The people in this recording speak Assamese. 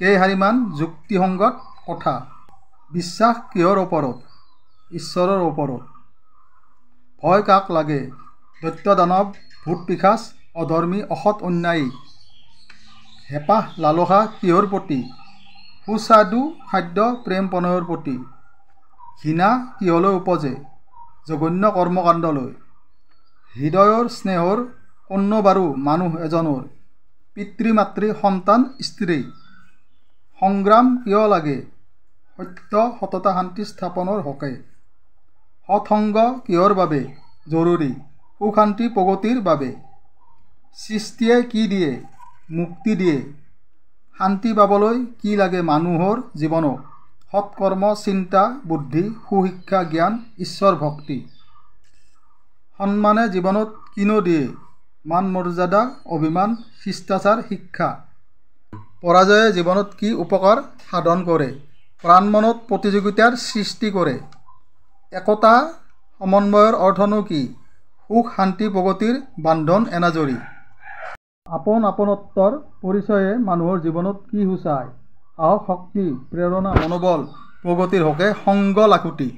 কেইহাৰিমান যুক্তিসংগত কথা। বিশ্বাস কিহৰ ওপৰত? ঈশ্বৰৰ ওপৰত। ভয় কাক লাগে? দৈত্য দানৱ, ভূত পিশাচ, অধৰ্মী, অসৎ, অন্যায়ী। হেঁপাহ লালসা কিহৰ প্ৰতি? সুস্বাদু খাদ্য, প্ৰেম প্ৰণয়ৰ প্ৰতি। ঘৃণা কিহলৈ উপজে? জঘন্য কৰ্মকাণ্ডলৈ। হৃদয়ৰ স্নেহৰ কন্য বাৰু মানুহ এজনৰ, পিতৃ মাতৃ সন্তান স্ত্ৰী। সংগ্ৰাম কিয় লাগে? সত্য সততা শান্তি স্থাপনৰ হকে। সৎসংগ কিহৰ বাবে জৰুৰী? সুখ শান্তি প্ৰগতিৰ বাবে। সৃষ্টিয়ে কি দিয়ে? মুক্তি দিয়ে। শান্তি পাবলৈ কি লাগে মানুহৰ জীৱনত? সৎকৰ্ম, চিন্তা, বুদ্ধি, সুশিক্ষা, জ্ঞান, ঈশ্বৰ ভক্তি। সন্মানে জীৱনত কিনো দিয়ে? মান মৰ্যাদা, অভিমান, শিষ্টাচাৰ, শিক্ষা। পৰাজয়ে জীৱনত কি উপকাৰ সাধন কৰে? প্ৰাণ মনত প্ৰতিযোগিতাৰ সৃষ্টি কৰে। একতা সমন্বয়ৰ অৰ্থনো কি? সুখ শান্তি প্ৰগতিৰ বান্ধন এনাজৰী। আপোন আপোনত্বৰ পৰিচয়ে মানুহৰ জীৱনত কি সূচায়? সাহস শক্তি প্ৰেৰণা মনোবল প্ৰগতিৰ হকে সংগ লাখুটি।